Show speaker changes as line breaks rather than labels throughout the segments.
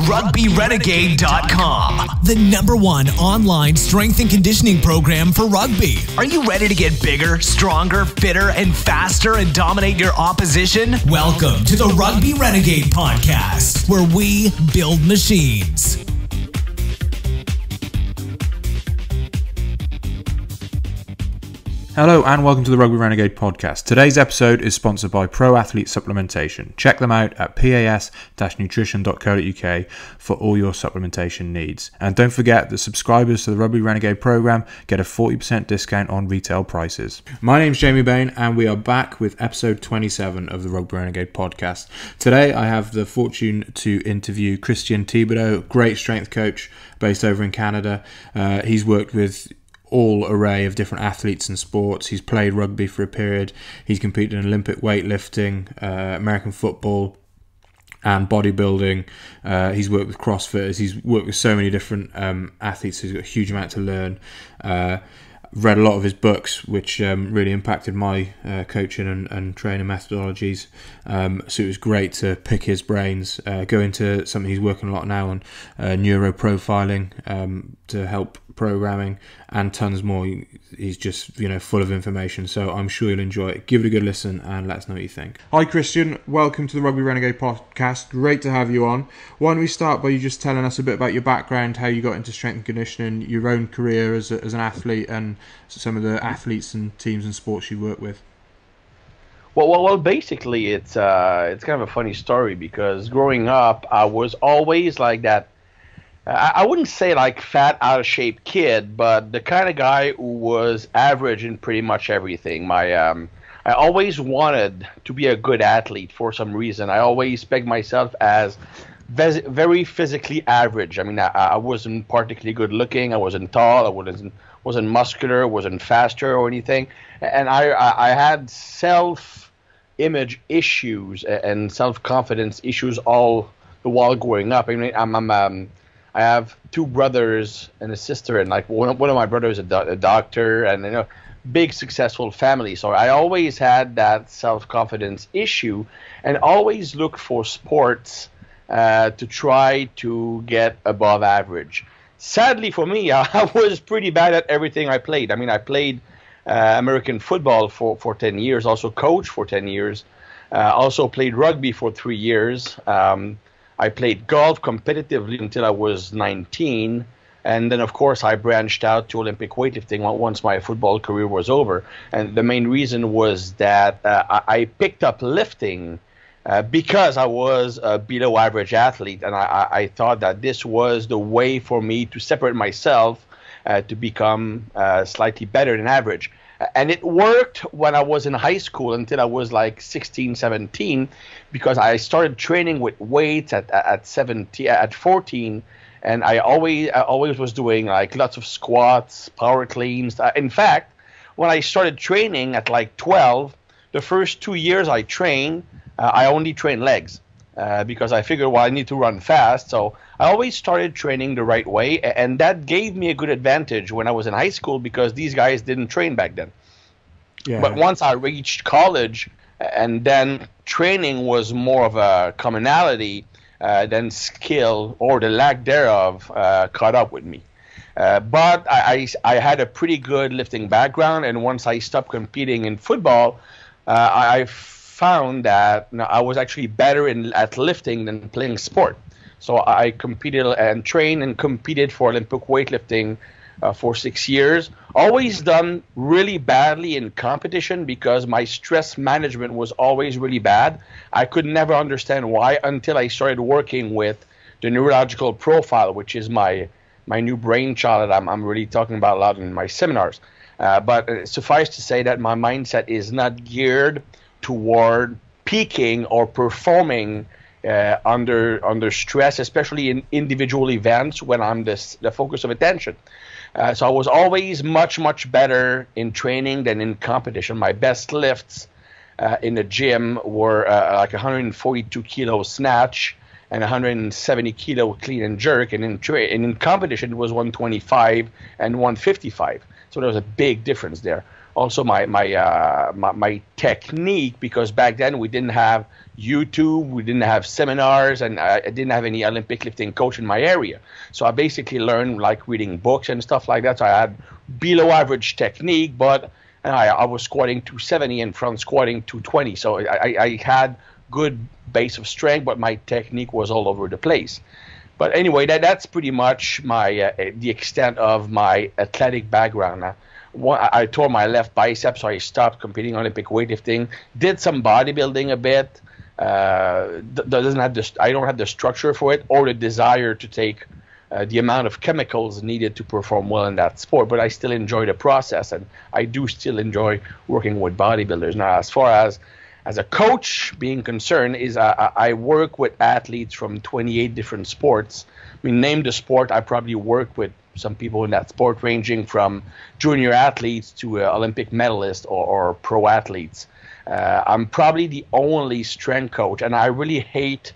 RugbyRenegade.com, the #1 online strength and conditioning program for rugby. Are you ready to get bigger, stronger, fitter, and faster and dominate your opposition? Welcome to the Rugby Renegade Podcast, where we build machines.
Hello and welcome to the Rugby Renegade Podcast. Today's episode is sponsored by Pro Athlete Supplementation. Check them out at pas-nutrition.co.uk for all your supplementation needs. And don't forget that subscribers to the Rugby Renegade program get a 40% discount on retail prices. My name's Jamie Bain and we are back with episode 27 of the Rugby Renegade Podcast. Today I have the fortune to interview Christian Thibaudeau, great strength coach based over in Canada. He's worked with all array of different athletes and sports. He's played rugby for a period. He's competed in Olympic weightlifting, American football, and bodybuilding. He's worked with CrossFitters. He's worked with so many different athletes. He's got a huge amount to learn. Read a lot of his books, which really impacted my coaching and training methodologies. So it was great to pick his brains, go into something he's working a lot now on, neuro profiling to help programming and tons more. He's just, full of information. So I'm sure you'll enjoy it. Give it a good listen and let us know what you think. Hi, Christian. Welcome to the Rugby Renegade Podcast. Great to have you on. Why don't we start by you just telling us a bit about your background, how you got into strength and conditioning, your own career as an athlete, and some of the athletes and teams and sports you work with.
Well, basically, it's kind of a funny story because growing up, I was always like that. I wouldn't say like fat, out of shape kid, but the kind of guy who was average in pretty much everything. I always wanted to be a good athlete for some reason. I always pegged myself as very physically average. I mean, I wasn't particularly good looking. I wasn't tall. I wasn't muscular. Wasn't faster or anything. And I had self-image issues and self-confidence issues all the while growing up. I mean, I have two brothers and a sister, and like one of my brothers is a doctor, and big successful family. So I always had that self-confidence issue, and always looked for sports to try to get above average. Sadly for me, I was pretty bad at everything I played. I mean, I played American football for 10 years, also coached for 10 years, also played rugby for 3 years. I played golf competitively until I was 19, and then, of course, I branched out to Olympic weightlifting once my football career was over. And the main reason was that I picked up lifting because I was a below-average athlete, and I thought that this was the way for me to separate myself to become slightly better than average. And it worked when I was in high school until I was like 16, 17, because I started training with weights at 14, and I always was doing like lots of squats, power cleans. In fact, when I started training at like 12, the first 2 years I trained, I only trained legs because I figured, I need to run fast. So I always started training the right way, and that gave me a good advantage when I was in high school because these guys didn't train back then. Yeah. But once I reached college, and then training was more of a commonality, then skill or the lack thereof caught up with me. But I had a pretty good lifting background, and once I stopped competing in football, I found that I was actually better at lifting than playing sport. So I competed and trained and competed for Olympic weightlifting for 6 years. Always done really badly in competition because my stress management was always really bad. I could never understand why until I started working with the Neurological profile, which is my new brainchild that I'm really talking about a lot in my seminars. But suffice to say that my mindset is not geared toward peaking or performing under stress, especially in individual events when I'm the focus of attention. So I was always much better in training than in competition. My best lifts in the gym were like 142 kilo snatch and 170 kilo clean and jerk, and in competition it was 125 and 155. So there was a big difference there. also my technique, because back then we didn't have YouTube, we didn't have seminars, and I didn't have any Olympic lifting coach in my area. So I basically learned like reading books and stuff like that. So I had below average technique, but I was squatting 270 and front squatting 220. So I had good base of strength, but my technique was all over the place. But anyway, that's pretty much my the extent of my athletic background. I tore my left bicep, so I stopped competing Olympic weightlifting. Did some bodybuilding a bit. Doesn't have I don't have the structure for it or the desire to take the amount of chemicals needed to perform well in that sport. But I still enjoy the process, and I do still enjoy working with bodybuilders. Now, as far as a coach being concerned, is I work with athletes from 28 different sports. I mean, name the sport, I probably work with some people in that sport, ranging from junior athletes to Olympic medalists or pro athletes. I'm probably the only strength coach, and I really hate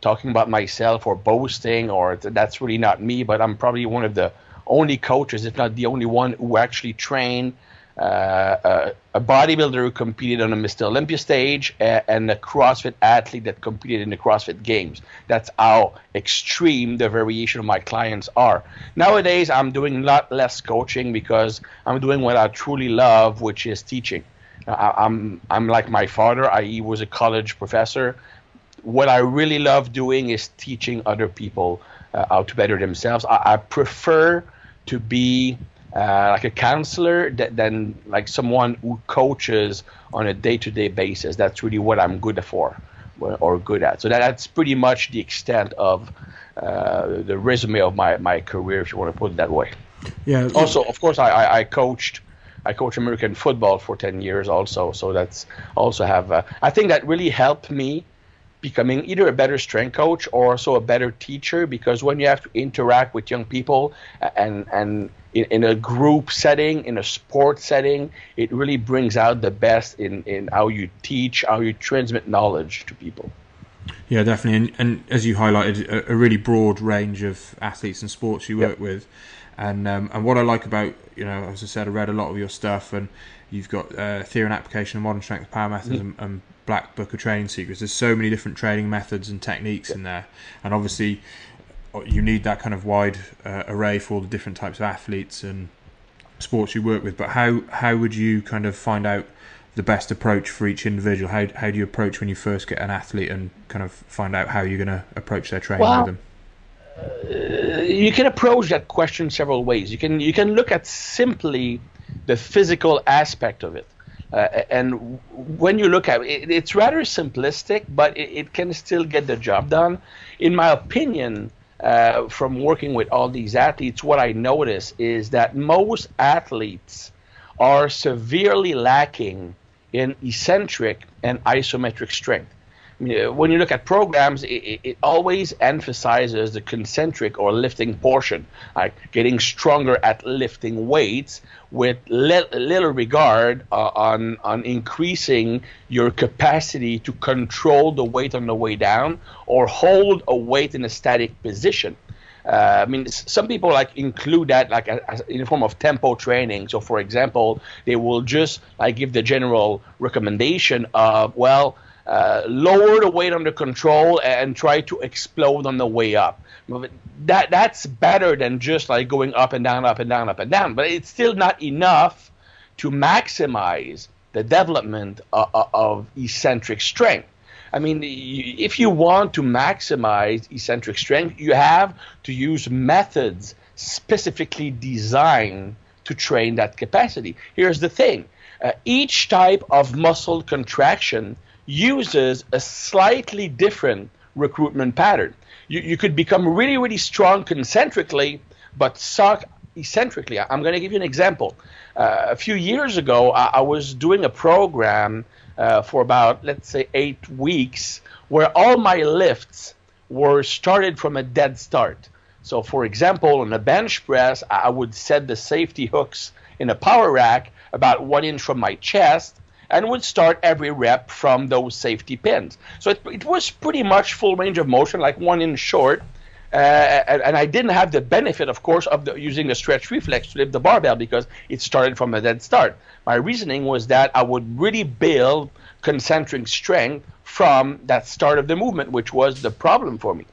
talking about myself or boasting, or that's really not me, but I'm probably one of the only coaches, if not the only one, who actually trained a bodybuilder who competed on the Mr. Olympia stage and a CrossFit athlete that competed in the CrossFit Games. That's how extreme the variation of my clients are. Nowadays, I'm doing a lot less coaching because I'm doing what I truly love, which is teaching. I'm like my father. He was a college professor. What I really love doing is teaching other people how to better themselves. I prefer to be like a counselor than like someone who coaches on a day-to-day basis. That's really what I'm good for or good at. So that's pretty much the extent of the resume of my career, if you want to put it that way.
Yeah.
Also, of course, I coached American football for 10 years also. So that's also I think that really helped me becoming either a better strength coach or also a better teacher, because when you have to interact with young people and in a group setting, in a sport setting, it really brings out the best in how you teach, how you transmit knowledge to people.
Yeah, definitely. And as you highlighted, a really broad range of athletes and sports you work with. And what I like about, as I said, I read a lot of your stuff, and you've got Theory and Application of Modern Strength Power Methods and Black Book of Training Secrets. There's so many different training methods and techniques in there. And obviously, you need that kind of wide array for all the different types of athletes and sports you work with. But how would you kind of find out the best approach for each individual? How do you approach when you first get an athlete and kind of find out how you're going to approach their training with them?
You can approach that question several ways. You can look at simply the physical aspect of it. And when you look at it, it's rather simplistic, but it can still get the job done. In my opinion, from working with all these athletes, what I notice is that most athletes are severely lacking in eccentric and isometric strength. I mean, when you look at programs, it always emphasizes the concentric or lifting portion, like getting stronger at lifting weights, with little regard on increasing your capacity to control the weight on the way down or hold a weight in a static position. I mean, some people include that as in the form of tempo training. So, for example, they will just give the general recommendation of, lower the weight under control and try to explode on the way up. That's better than just going up and down, up and down, up and down. But it's still not enough to maximize the development of eccentric strength. I mean, if you want to maximize eccentric strength, you have to use methods specifically designed to train that capacity. Here's the thing. Each type of muscle contraction uses a slightly different recruitment pattern. You could become really, really strong concentrically, but suck eccentrically. I'm going to give you an example. A few years ago, I was doing a program for about, let's say, 8 weeks, where all my lifts were started from a dead start. So, for example, on a bench press, I would set the safety hooks in a power rack about 1 inch from my chest, and would start every rep from those safety pins. So it was pretty much full range of motion, like 1 inch short, And I didn't have the benefit, of course, of using the stretch reflex to lift the barbell because it started from a dead start. My reasoning was that I would really build concentric strength from that start of the movement, which was the problem for me.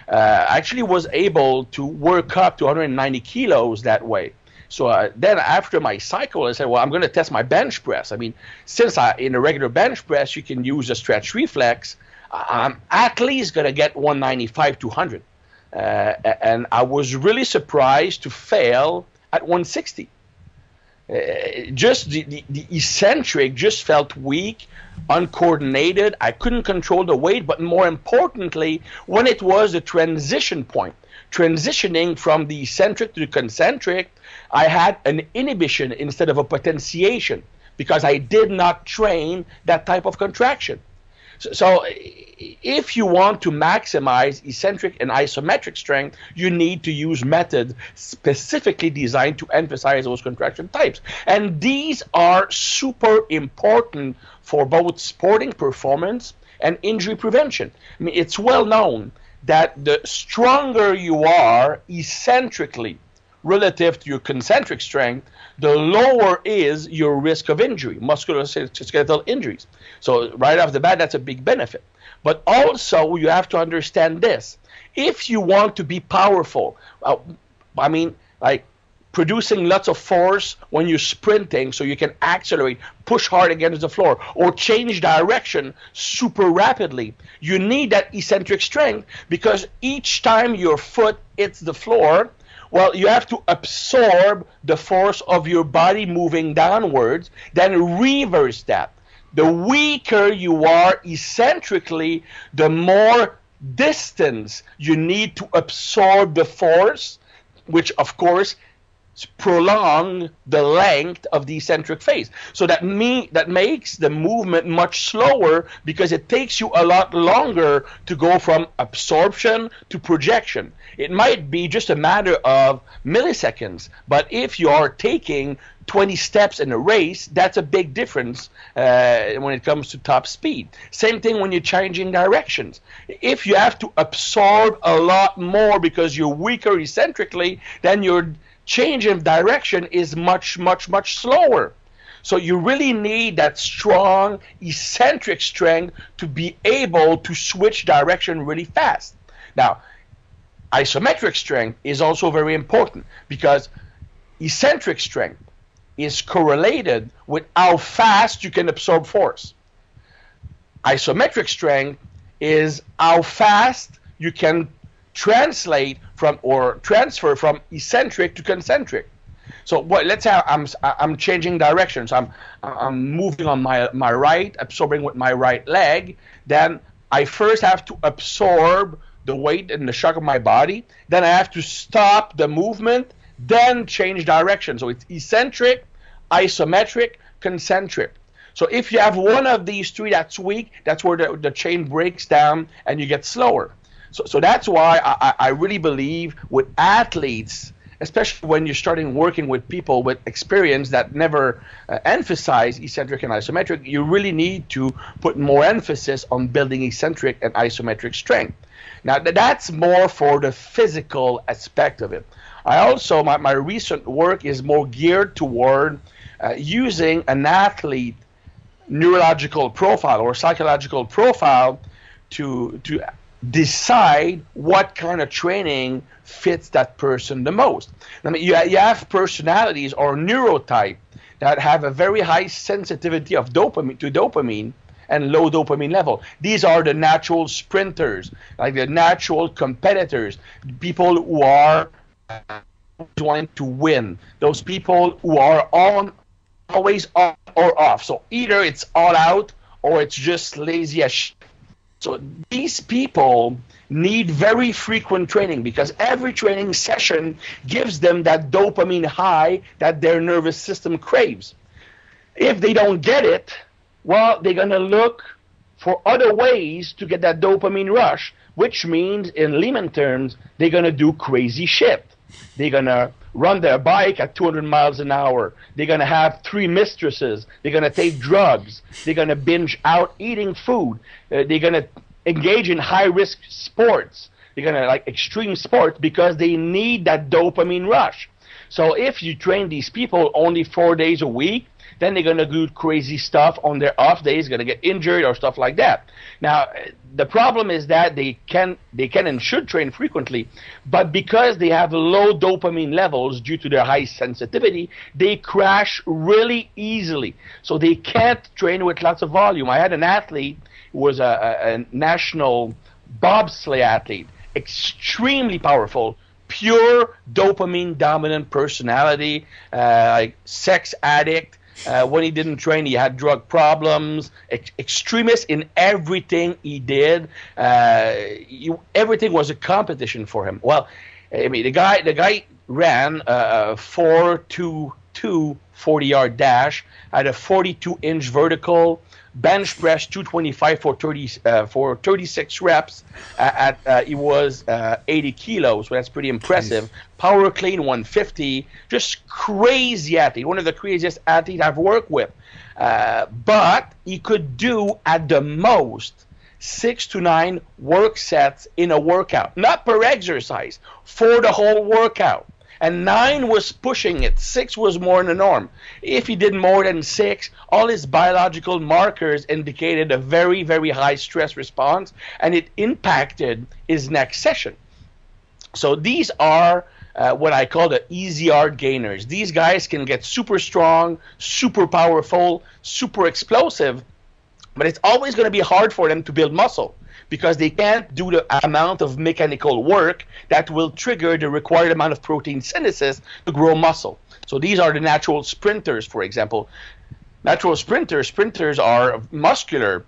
I actually was able to work up to 190 kilos that way. So then after my cycle, I said, well, I'm going to test my bench press. I mean, since in a regular bench press, you can use a stretch reflex, I'm at least going to get 195 to 100. And I was really surprised to fail at 160. Just the eccentric just felt weak, uncoordinated. I couldn't control the weight, but more importantly, when it was the transition point, transitioning from the eccentric to the concentric, I had an inhibition instead of a potentiation because I did not train that type of contraction. So if you want to maximize eccentric and isometric strength, you need to use methods specifically designed to emphasize those contraction types. And these are super important for both sporting performance and injury prevention. I mean, it's well known that the stronger you are eccentrically relative to your concentric strength, the lower is your risk of injury, musculoskeletal injuries. So right off the bat, that's a big benefit. But also, you have to understand this. If you want to be powerful, I mean, like producing lots of force when you're sprinting so you can accelerate, push hard against the floor, or change direction super rapidly, you need that eccentric strength because each time your foot hits the floor, well, you have to absorb the force of your body moving downwards, then reverse that. The weaker you are eccentrically, the more distance you need to absorb the force, which of course prolong the length of the eccentric phase. So that makes the movement much slower because it takes you a lot longer to go from absorption to projection. It might be just a matter of milliseconds, but if you are taking 20 steps in a race, that's a big difference when it comes to top speed. Same thing when you're changing directions. If you have to absorb a lot more because you're weaker eccentrically, then your change of direction is much, much, much slower. So you really need that strong eccentric strength to be able to switch direction really fast. Now, isometric strength is also very important because eccentric strength is correlated with how fast you can absorb force. Isometric strength is how fast you can translate from or transfer from eccentric to concentric. So let's say I'm changing directions. I'm moving on my right, absorbing with my right leg. Then I first have to absorb the weight and the shock of my body. Then I have to stop the movement, then change direction. So it's eccentric, isometric, concentric. So if you have one of these three that's weak, that's where the chain breaks down and you get slower. So that's why I really believe with athletes, especially when you're starting working with people with experience that never emphasize eccentric and isometric, you really need to put more emphasis on building eccentric and isometric strength. Now, that's more for the physical aspect of it. I also, my recent work is more geared toward using an athlete neurological profile or psychological profile to decide what kind of training fits that person the most. I mean, you have personalities or neurotype that have a very high sensitivity of dopamine and low dopamine level. These are the natural sprinters, like the natural competitors, people who are wanting to win, those people who are always on or off. So either it's all out or it's just lazy as shit. So these people need very frequent training because every training session gives them that dopamine high that their nervous system craves. If they don't get it, well, they're going to look for other ways to get that dopamine rush, which means in layman terms, they're going to do crazy shit. They're going to run their bike at 200 miles an hour. They're going to have 3 mistresses. They're going to take drugs. They're going to binge out eating food. They're going to engage in high-risk sports. they're gonna like extreme sports because they need that dopamine rush. So if you train these people only 4 days a week, then they're going to do crazy stuff on their off days, going to get injured or stuff like that. Now, the problem is that they can and should train frequently, but because they have low dopamine levels due to their high sensitivity, they crash really easily. So they can't train with lots of volume. I had an athlete who was a national bobsleigh athlete, extremely powerful, pure dopamine dominant personality, like sex addict. When he didn't train, he had drug problems, extremist in everything he did. Everything was a competition for him. Well, I mean, the guy ran a 4.22 40-yard dash, had a 42-inch vertical, bench press 225 for 36 reps. He was 80 kilos, so that's pretty impressive. Jeez. Power clean 150, just crazy athlete, one of the craziest athletes I've worked with. But he could do at the most 6 to 9 work sets in a workout, not per exercise, for the whole workout. And 9 was pushing it. 6 was more than the norm. If he did more than 6, all his biological markers indicated a very, very high stress response, and it impacted his next session. So these are what I call the easy art gainers. These guys can get super strong, super powerful, super explosive, but it's always going to be hard for them to build muscle, because they can't do the amount of mechanical work that will trigger the required amount of protein synthesis to grow muscle. So these are the natural sprinters, for example. Natural sprinters are muscular,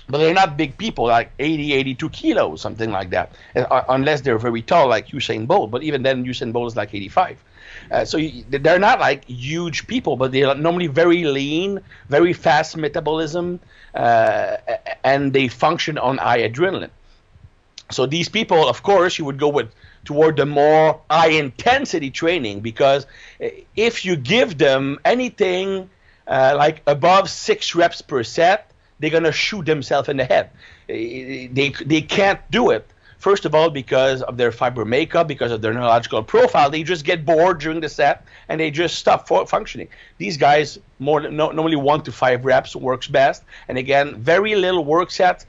but they're not big people, like 80, 82 kilos, something like that, unless they're very tall, like Usain Bolt. But even then, Usain Bolt is like 85. They're not like huge people, but they're normally very lean, very fast metabolism, and they function on high adrenaline. So these people, of course, you would go toward the more high-intensity training, because if you give them anything like above 6 reps per set, they're going to shoot themselves in the head. They can't do it. First of all, because of their fiber makeup, because of their neurological profile, they just get bored during the set and they just stop functioning. These guys, normally 1 to 5 reps works best. And again, very little work sets.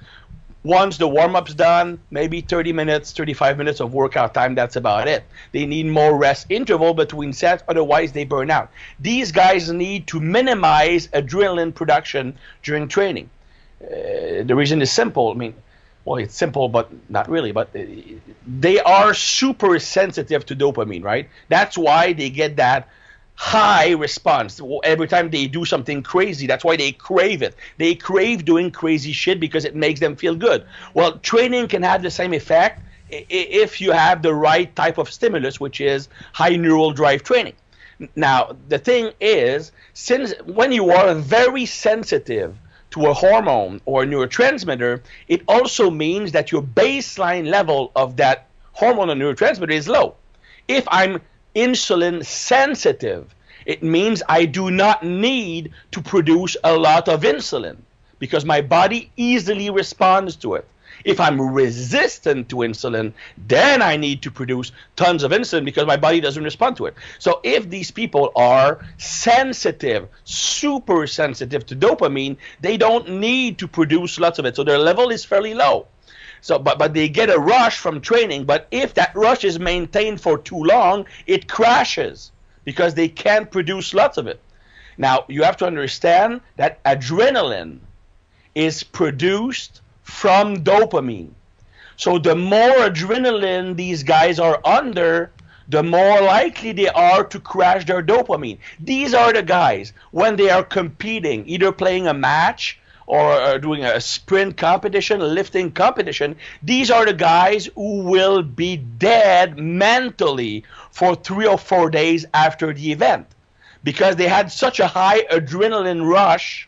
Once the warm-up's done, maybe 30 minutes, 35 minutes of workout time, that's about it. They need more rest interval between sets, otherwise they burn out. These guys need to minimize adrenaline production during training. The reason is simple. I mean, well, it's simple, but not really. But they are super sensitive to dopamine, right? That's why they get that high response every time they do something crazy. That's why they crave it. They crave doing crazy shit because it makes them feel good. Well, training can have the same effect if you have the right type of stimulus, which is high neural drive training. Now, the thing is, since when you are very sensitive to a hormone or a neurotransmitter, it also means that your baseline level of that hormone or neurotransmitter is low. If I'm insulin sensitive, it means I do not need to produce a lot of insulin because my body easily responds to it. If I'm resistant to insulin, then I need to produce tons of insulin because my body doesn't respond to it. So if these people are sensitive, super sensitive to dopamine, they don't need to produce lots of it. So their level is fairly low. So, but they get a rush from training. But if that rush is maintained for too long, it crashes because they can't produce lots of it. Now, you have to understand that adrenaline is produced from dopamine. So the more adrenaline these guys are under, the more likely they are to crash their dopamine. These are the guys, when they are competing, either playing a match or doing a sprint competition, a lifting competition, these are the guys who will be dead mentally for 3 or 4 days after the event because they had such a high adrenaline rush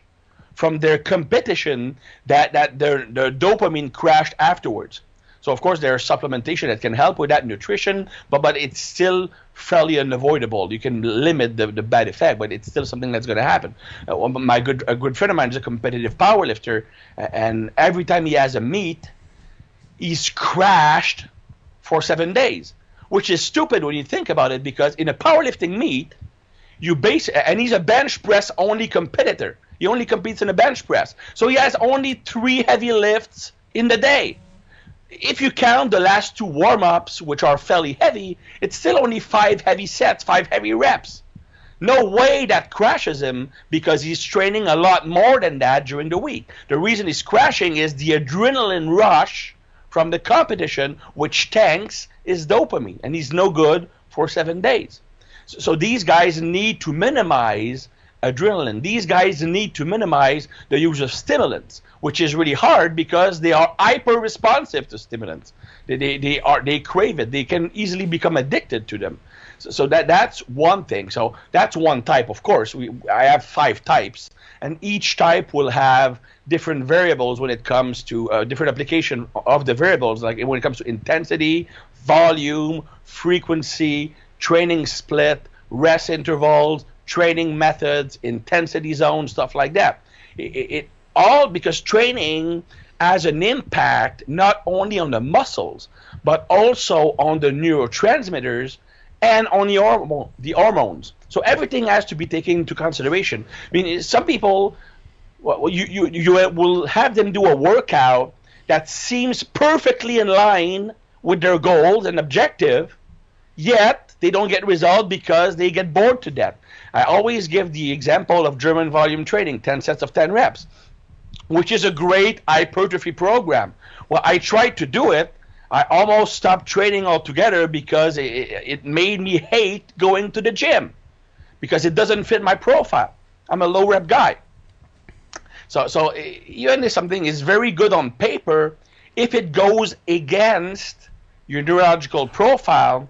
from their competition that their dopamine crashed afterwards. So, of course, there's supplementation that can help with that, nutrition, but it's still fairly unavoidable. You can limit the bad effect, but it's still something that's going to happen. A good friend of mine is a competitive powerlifter, and every time he has a meet, he's crashed for 7 days, which is stupid when you think about it, because in a powerlifting meet, and he's a bench press only competitor. He only competes in a bench press. So he has only 3 heavy lifts in the day. If you count the last 2 warm-ups, which are fairly heavy, it's still only 5 heavy sets, 5 heavy reps. No way that crashes him, because he's training a lot more than that during the week. The reason he's crashing is the adrenaline rush from the competition, which tanks his dopamine, and he's no good for 7 days. So these guys need to minimize adrenaline. These guys need to minimize the use of stimulants, which is really hard because they are hyper responsive to stimulants. They crave it. They can easily become addicted to them. So that's one thing. So that's one type. Of course, I have 5 types, and each type will have different variables when it comes to different application of the variables, like when it comes to intensity, volume, frequency, training split, rest intervals, training methods, intensity zones, stuff like that. It all because training has an impact not only on the muscles, but also on the neurotransmitters and on the hormones. So everything has to be taken into consideration. I mean, some people, you will have them do a workout that seems perfectly in line with their goals and objective, yet they don't get results because they get bored to death. I always give the example of German volume training, 10 sets of 10 reps, which is a great hypertrophy program. Well, I tried to do it. I almost stopped training altogether because it made me hate going to the gym, because it doesn't fit my profile. I'm a low rep guy. So even if something is very good on paper, if it goes against your neurological profile,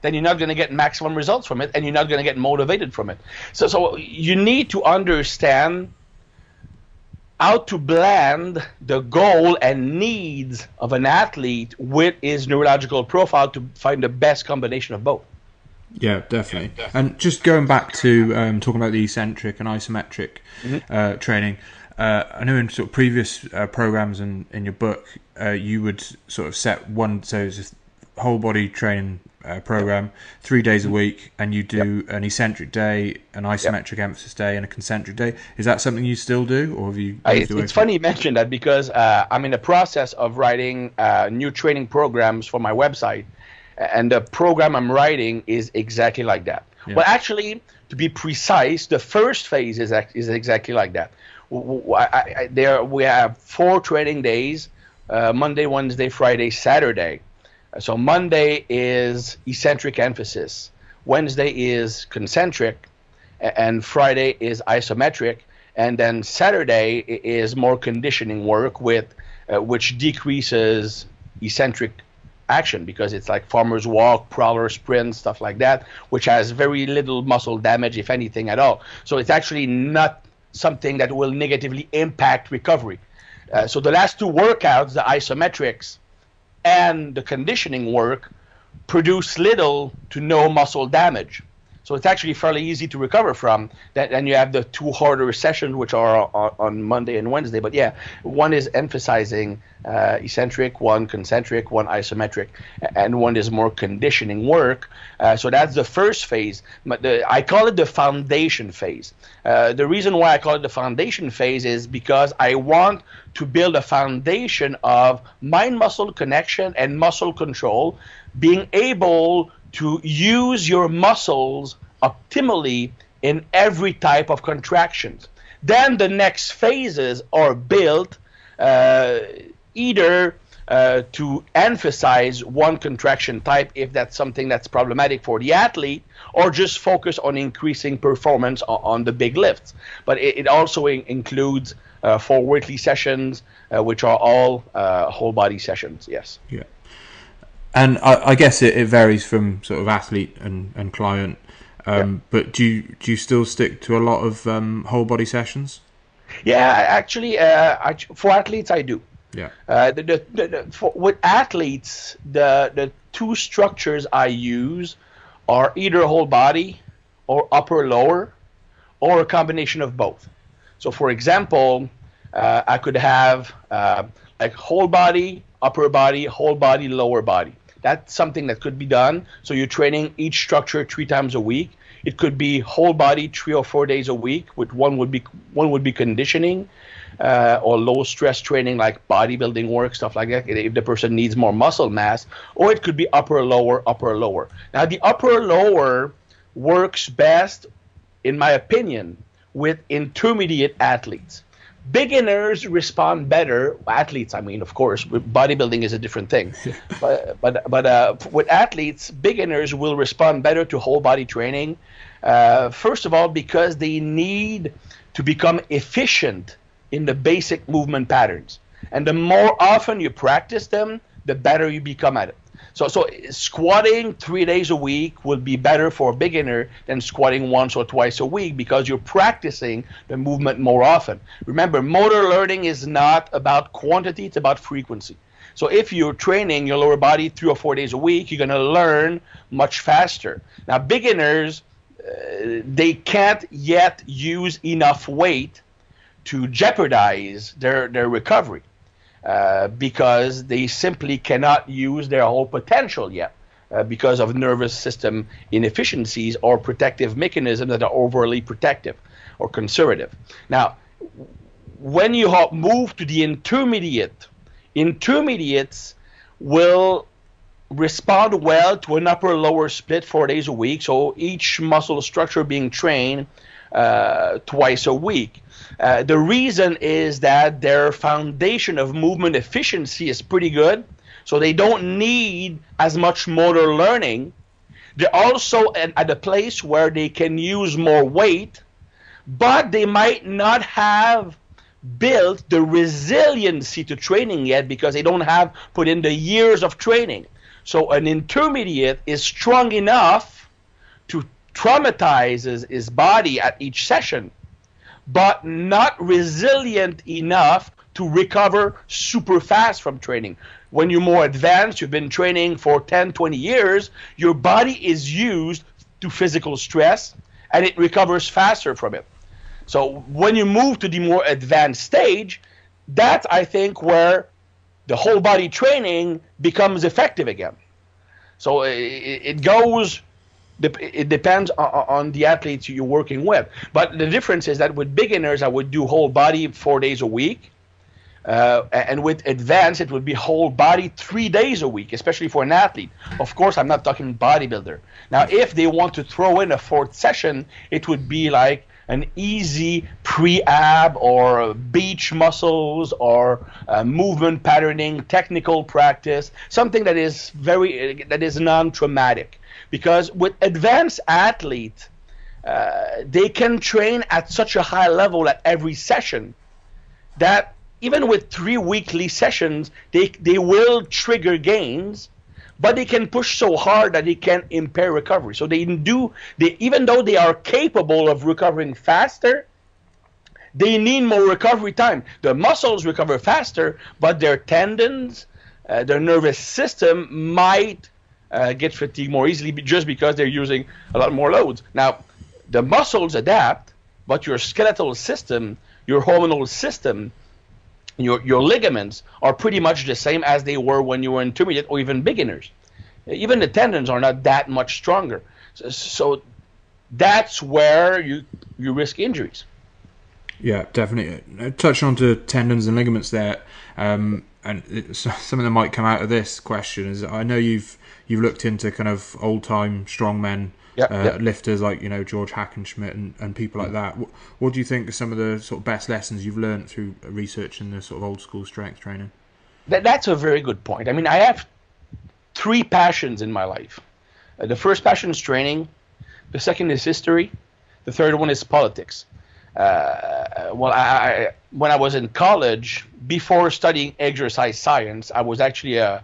then you're not going to get maximum results from it, and you're not going to get motivated from it. So you need to understand how to blend the goal and needs of an athlete with his neurological profile to find the best combination of both.
Yeah, definitely. And just going back to talking about the eccentric and isometric training, I know in sort of previous programs and in your book, you would sort of set one, so it's just whole body training program, 3 days a week, and you do an eccentric day, an isometric emphasis day, and a concentric day. Is that something you still do, or have you?
It's funny you mentioned that, because I'm in the process of writing new training programs for my website, and the program I'm writing is exactly like that. Yeah. Well, actually, to be precise, the first phase is exactly like that. We have 4 training days: Monday, Wednesday, Friday, Saturday. So Monday is eccentric emphasis, Wednesday is concentric, and Friday is isometric, and then Saturday is more conditioning work which decreases eccentric action, because it's like farmer's walk, prowler sprint, stuff like that, which has very little muscle damage, if anything at all. So it's actually not something that will negatively impact recovery. So the last 2 workouts, the isometrics and the conditioning work, produce little to no muscle damage. So it's actually fairly easy to recover from that. And you have the 2 harder sessions, which are on Monday and Wednesday. But yeah, one is emphasizing eccentric, one concentric, one isometric, and one is more conditioning work. So that's the first phase. I call it the foundation phase. The reason why I call it the foundation phase is because I want to build a foundation of mind-muscle connection and muscle control, being able to use your muscles optimally in every type of contractions. Then the next phases are built either to emphasize one contraction type if that's something that's problematic for the athlete, or just focus on increasing performance on the big lifts. But it also includes 4 weekly sessions, which are all whole body sessions, yes.
Yeah. And I guess it varies from sort of athlete and client, but do you still stick to a lot of whole body sessions?
Yeah, actually, for athletes I do.
Yeah.
With athletes, the 2 structures I use are either whole body or upper lower, or a combination of both. So for example, I could have like whole body, upper body, whole body, lower body. That's something that could be done. So you're training each structure 3 times a week. It could be whole body 3 or 4 days a week. With one would be conditioning or low stress training like bodybuilding work, stuff like that, if the person needs more muscle mass. Or it could be upper lower. Now the upper lower works best, in my opinion, with intermediate athletes. Beginners respond better. Athletes, I mean, of course, bodybuilding is a different thing. but with athletes, beginners will respond better to whole body training. First of all, because they need to become efficient in the basic movement patterns. And the more often you practice them, the better you become at it. So squatting 3 days a week will be better for a beginner than squatting once or twice a week, because you're practicing the movement more often. Remember, motor learning is not about quantity, it's about frequency. So if you're training your lower body 3 or 4 days a week, you're going to learn much faster. Now, beginners, they can't yet use enough weight to jeopardize their recovery. Because they simply cannot use their whole potential yet because of nervous system inefficiencies or protective mechanisms that are overly protective or conservative. Now, when you move to the intermediates will respond well to an upper-lower split 4 days a week, so each muscle structure being trained twice a week. The reason is that their foundation of movement efficiency is pretty good, so they don't need as much motor learning. They're also at a place where they can use more weight, but they might not have built the resiliency to training yet because they don't have put in the years of training. So an intermediate is strong enough to traumatize his body at each session, but not resilient enough to recover super fast from training. When you're more advanced, you've been training for 10, 20 years, your body is used to physical stress and it recovers faster from it. So when you move to the more advanced stage, that's, I think, where the whole body training becomes effective again. So it depends on the athletes you're working with. But the difference is that with beginners, I would do whole body 4 days a week. And with advanced, it would be whole body 3 days a week, especially for an athlete. Of course, I'm not talking bodybuilder. Now, if they want to throw in a fourth session, it would be like an easy pre-ab or beach muscles or movement patterning, technical practice, something that is non-traumatic. Because with advanced athletes, they can train at such a high level at every session that even with 3 weekly sessions, they will trigger gains, but they can push so hard that it can impair recovery. So even though they are capable of recovering faster, they need more recovery time. The muscles recover faster, but their tendons, their nervous system might get fatigued more easily just because they're using a lot more loads. Now, the muscles adapt, but your skeletal system, your hormonal system, your ligaments are pretty much the same as they were when you were intermediate or even beginners. Even the tendons are not that much stronger. So that's where you risk injuries.
Yeah, definitely. Touch on to tendons and ligaments there. And something that might come out of this question is, I know you've looked into kind of old-time strongmen, lifters like, George Hackenschmidt and people like that. What do you think are some of the sort of best lessons you've learned through researching the sort of old school strength training?
That's a very good point. I mean, I have 3 passions in my life. The first passion is training. The second is history. The third one is politics. When I was in college, before studying exercise science, I was actually a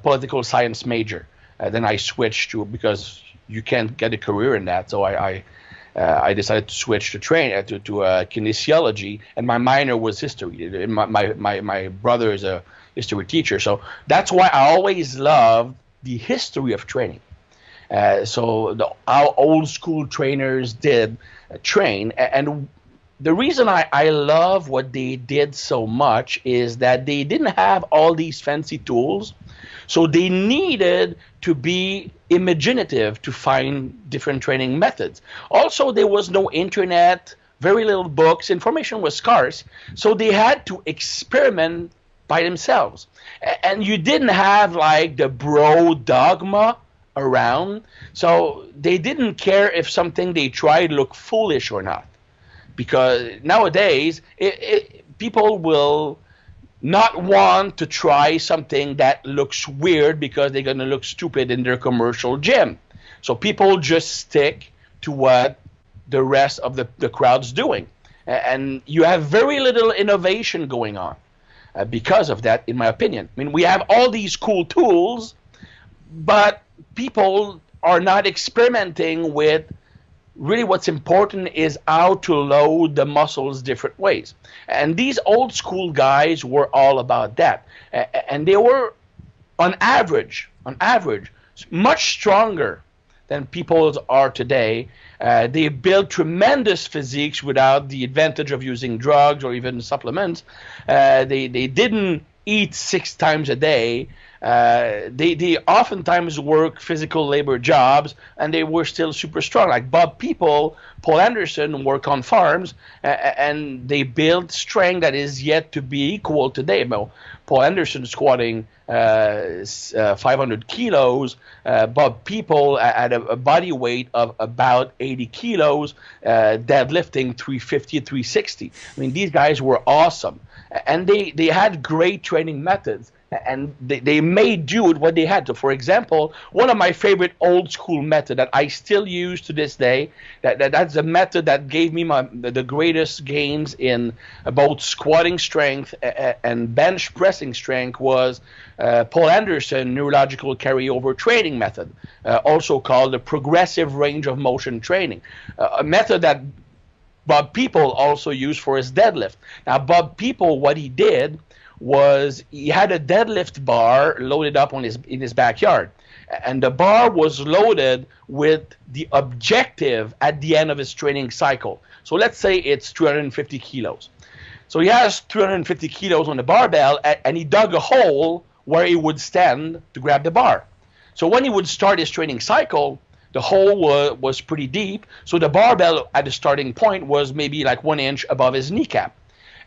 political science major. Then I switched because you can't get a career in that. So I decided to switch to kinesiology, and my minor was history. My brother is a history teacher, so that's why I always loved the history of training. So how old school trainers did train, and the reason I love what they did so much is that they didn't have all these fancy tools, so they needed to be imaginative to find different training methods. Also, there was no internet, very little books, information was scarce, so they had to experiment by themselves. And you didn't have like the bro dogma around, so they didn't care if something they tried looked foolish or not. Because nowadays, people will not want to try something that looks weird because they're going to look stupid in their commercial gym. So people just stick to what the rest of the crowd's doing. And you have very little innovation going on because of that, in my opinion. I mean, we have all these cool tools, but people are not experimenting with really what's important is how to load the muscles different ways. And these old school guys were all about that. And they were, on average, much stronger than people are today. They built tremendous physiques without the advantage of using drugs or even supplements. They didn't eat 6 times a day. They oftentimes work physical labor jobs, and they were still super strong. Like Bob People, Paul Anderson work on farms, and they build strength that is yet to be equal today. Paul Anderson squatting 500 kilos, Bob People at a body weight of about 80 kilos, deadlifting 350, 360. I mean, these guys were awesome. And they had great training methods, and they made do with what they had. So, for example, one of my favorite old school method that I still use to this day, that's a method that gave me the greatest gains in both squatting strength and bench pressing strength, was Paul Anderson neurological carryover training method, also called the progressive range of motion training, a method that Bob People also used for his deadlift. Now, Bob People, what he did was he had a deadlift bar loaded up in his backyard. And the bar was loaded with the objective at the end of his training cycle. So let's say it's 350 kilos. So he has 350 kilos on the barbell, and he dug a hole where he would stand to grab the bar. So when he would start his training cycle, the hole was pretty deep, so the barbell at the starting point was maybe like 1 inch above his kneecap.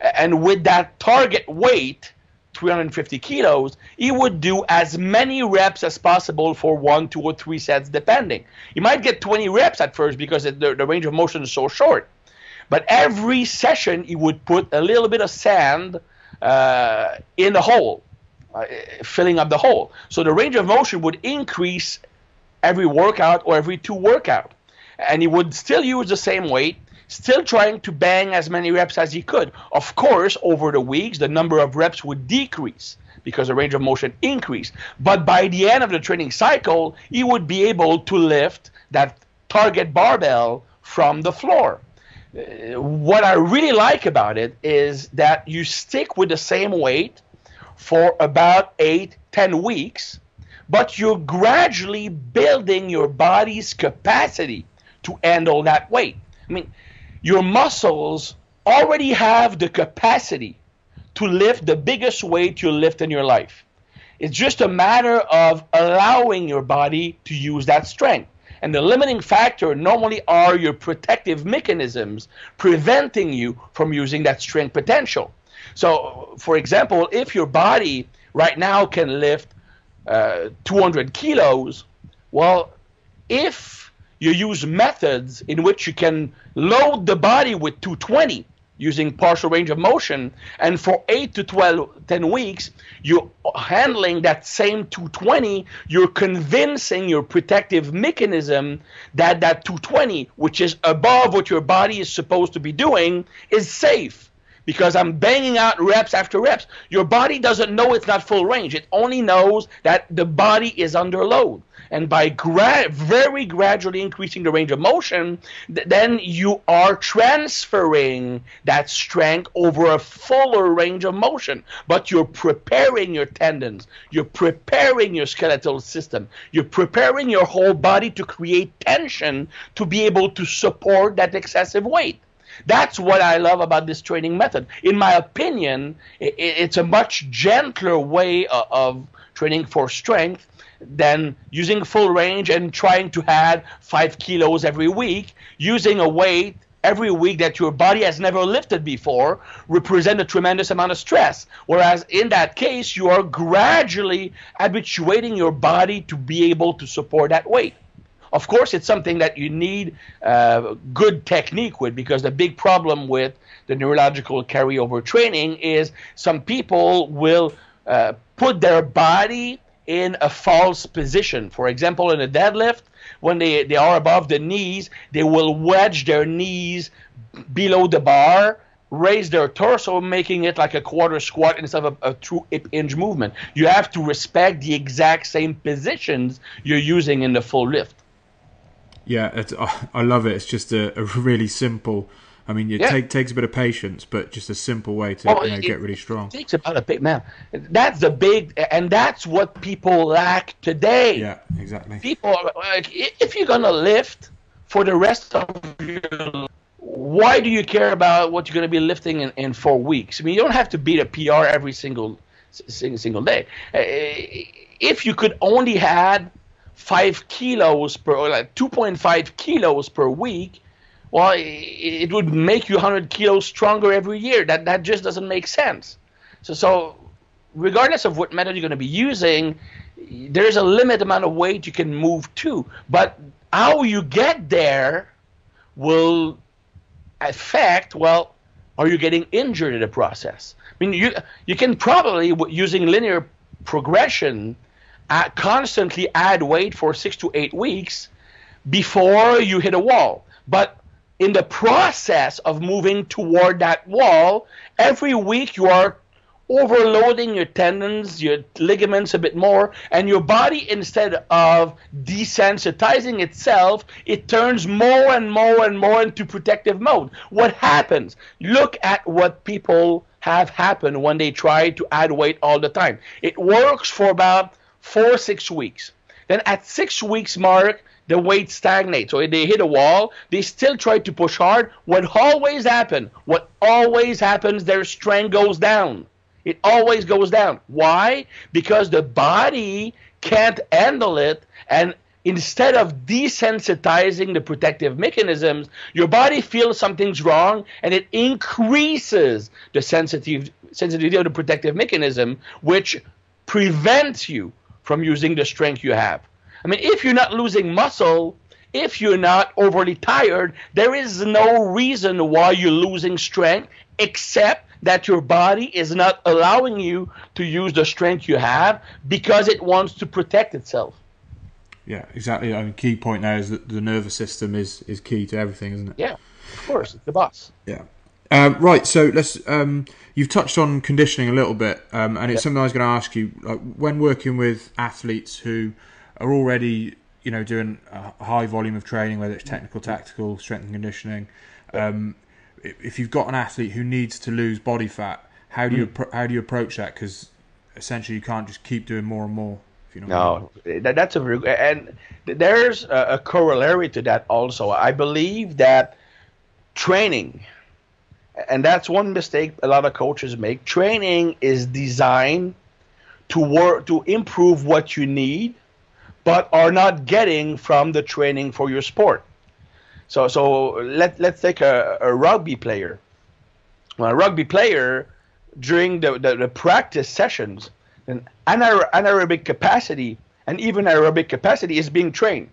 And with that target weight, 350 kilos, he would do as many reps as possible for 1, 2, or 3 sets, depending. He might get 20 reps at first because the range of motion is so short. But every session, he would put a little bit of sand in the hole, filling up the hole. So the range of motion would increase every workout or every 2 workout. And he would still use the same weight, still trying to bang as many reps as he could. Of course, over the weeks, the number of reps would decrease because the range of motion increased. But by the end of the training cycle, he would be able to lift that target barbell from the floor. What I really like about it is that you stick with the same weight for about 8-10 weeks, but you're gradually building your body's capacity to handle that weight. I mean, your muscles already have the capacity to lift the biggest weight you'll lift in your life. It's just a matter of allowing your body to use that strength. And the limiting factor normally are your protective mechanisms preventing you from using that strength potential. So, for example, if your body right now can lift 200 kilos, well, if you use methods in which you can load the body with 220 using partial range of motion, and for 8 to 10 weeks, you're handling that same 220, you're convincing your protective mechanism that that 220, which is above what your body is supposed to be doing, is safe. Because I'm banging out reps after reps. Your body doesn't know it's not full range. It only knows that the body is under load. And by very gradually increasing the range of motion, then you are transferring that strength over a fuller range of motion. But you're preparing your tendons. You're preparing your skeletal system. You're preparing your whole body to create tension to be able to support that excessive weight. That's what I love about this training method. In my opinion, it's a much gentler way of training for strength than using full range and trying to add 5 kilos every week, using a weight every week that your body has never lifted before, represent a tremendous amount of stress. Whereas in that case, you are gradually habituating your body to be able to support that weight. Of course, it's something that you need good technique with, because the big problem with the neurological carryover training is some people will put their body in a false position. For example, in a deadlift, when they are above the knees, they will wedge their knees below the bar, raise their torso, making it like a quarter squat instead of a true hip hinge movement. You have to respect the exact same positions you're using in the full lift.
Yeah, I love it. It's just a really simple. I mean, it takes a bit of patience, but just a simple way to get really strong.
It takes about a big man. That's the big, and that's what people lack today.
Yeah, exactly.
People, like, if you're gonna lift for the rest of your life, why do you care about what you're gonna be lifting in 4 weeks? I mean, you don't have to beat a PR every single day. If you could only add 5 kilos like 2.5 kilos per week, well, it would make you 100 kilos stronger every year. That just doesn't make sense. So regardless of what method you're going to be using, there's a limited amount of weight you can move to. But how you get there will affect, well, are you getting injured in the process? I mean, you can probably, using linear progression, constantly add weight for 6 to 8 weeks before you hit a wall. But in the process of moving toward that wall, every week you are overloading your tendons, your ligaments a bit more, and your body, instead of desensitizing itself, it turns more and more and more into protective mode. What happens? Look at what people have happen when they try to add weight all the time. It works for about 4 or 6 weeks. Then at 6 weeks mark, the weight stagnates. So if they hit a wall, they still try to push hard. What always happens, their strength goes down. It always goes down. Why? Because the body can't handle it, and instead of desensitizing the protective mechanisms, your body feels something's wrong, and it increases the sensitivity of the protective mechanism, which prevents you from using the strength you have. I mean, if you're not losing muscle, if you're not overly tired, there is no reason why you're losing strength, except that your body is not allowing you to use the strength you have because it wants to protect itself.
Yeah, exactly. I mean, key point now is that the nervous system is key to everything, isn't it?
Yeah, of course, it's the boss.
Yeah. Right, so let's. You've touched on conditioning a little bit, and it's something I was going to ask you. Like, when working with athletes who are already, doing a high volume of training, whether it's technical, tactical, strength and conditioning, if you've got an athlete who needs to lose body fat, how do you approach that? Because essentially you can't just keep doing more and more. If you know what I mean.
That's a very, and there's a corollary to that also. I believe that training, and that's one mistake a lot of coaches make. Training is designed to improve what you need, but are not getting from the training for your sport. So let's take a rugby player. Well, a rugby player, during the practice sessions, an anaerobic capacity and even aerobic capacity is being trained.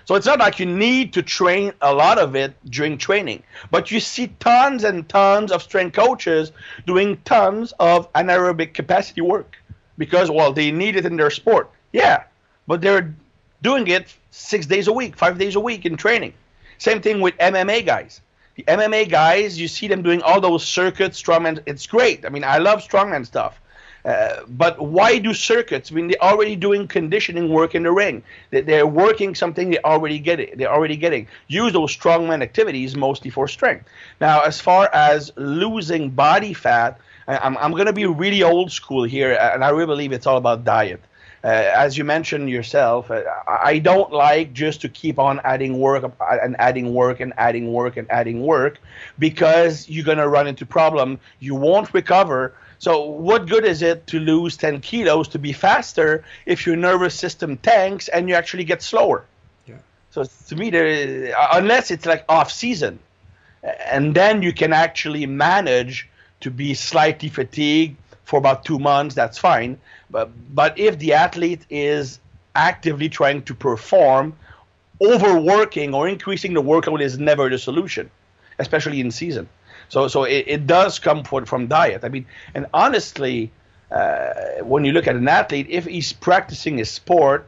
So it's not like you need to train a lot of it during training, but you see tons and tons of strength coaches doing tons of anaerobic capacity work because, well, they need it in their sport. Yeah, but they're doing it 6 days a week, 5 days a week in training. Same thing with MMA guys. The MMA guys, you see them doing all those circuits, strongman. It's great. I mean, I love strongman stuff. But why do circuits? I mean, they're already doing conditioning work in the ring. They're working something they're already getting. Use those strongman activities mostly for strength. Now, as far as losing body fat, I'm going to be really old school here, and I really believe it's all about diet. As you mentioned yourself, I don't like just to keep on adding work and adding work and adding work and adding work, because you're going to run into problem. You won't recover. So what good is it to lose 10 kilos to be faster if your nervous system tanks and you actually get slower? Yeah. So to me, unless it's like off season, and then you can actually manage to be slightly fatigued for about 2 months, that's fine. But if the athlete is actively trying to perform, overworking or increasing the workload is never the solution, especially in season. So it does come from diet. I mean, and honestly, when you look at an athlete, if he's practicing his sport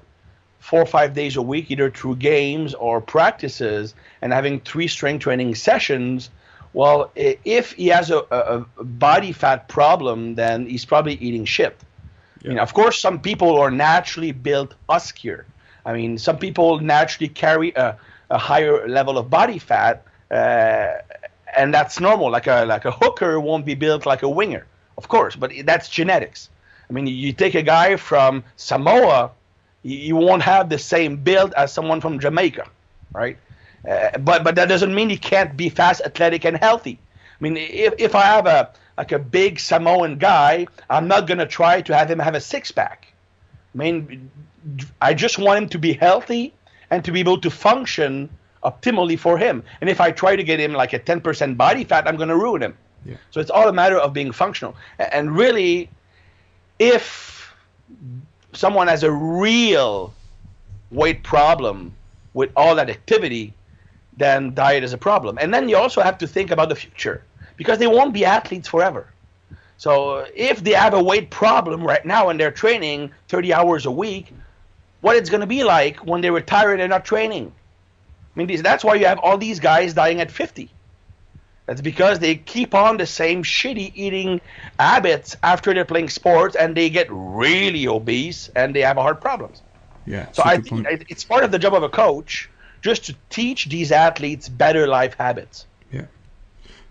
4 or 5 days a week, either through games or practices, and having 3 strength training sessions, well, if he has a body fat problem, then he's probably eating shit. Yeah. I mean, of course, some people are naturally built huskier. I mean, some people naturally carry a higher level of body fat, and that's normal. Like a hooker won't be built like a winger, of course, but that's genetics. I mean, you take a guy from Samoa, you won't have the same build as someone from Jamaica, right? But that doesn't mean he can't be fast, athletic, and healthy. I mean, if I have a big Samoan guy, I'm not going to try to have him have a six-pack. I mean, I just want him to be healthy and to be able to function optimally for him. And if I try to get him like a 10% body fat, I'm going to ruin him. Yeah. So it's all a matter of being functional. And really, if someone has a real weight problem with all that activity, then diet is a problem. And then you also have to think about the future, because they won't be athletes forever. So if they have a weight problem right now and they're training 30 hours a week, what it's going to be like when they retire and they're not training. I mean, that's why you have all these guys dying at 50. That's because they keep on the same shitty eating habits after they're playing sports, and they get really obese and they have heart problems.
Yeah.
So I think it's part of the job of a coach just to teach these athletes better life habits.
Yeah,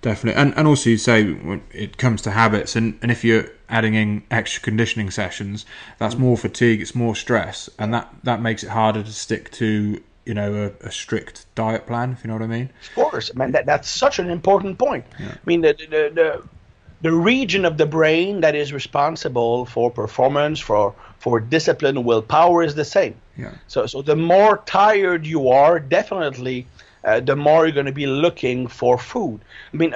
definitely. And also you say when it comes to habits, and if you're adding in extra conditioning sessions, that's more fatigue, it's more stress, and that makes it harder to stick to, you know, a strict diet plan, if you know what I mean.
Of course, man. That's such an important point. Yeah. I mean, the region of the brain that is responsible for performance, for discipline, willpower is the same. Yeah. So the more tired you are, definitely, the more you're going to be looking for food. I mean,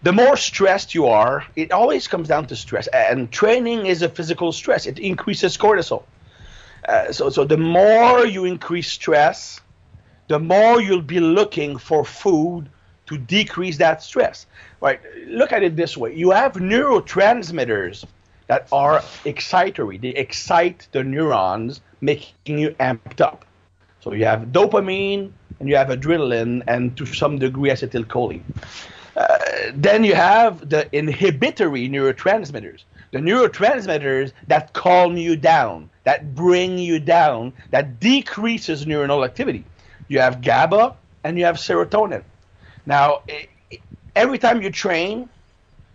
the more stressed you are, it always comes down to stress. And training is a physical stress. It increases cortisol. So the more you increase stress, the more you'll be looking for food to decrease that stress. Right? Look at it this way. You have neurotransmitters that are excitatory. They excite the neurons, making you amped up. So you have dopamine, and you have adrenaline, and to some degree acetylcholine. Then you have the inhibitory neurotransmitters. The neurotransmitters that calm you down, that bring you down, that decreases neuronal activity. You have GABA and you have serotonin. Now, every time you train,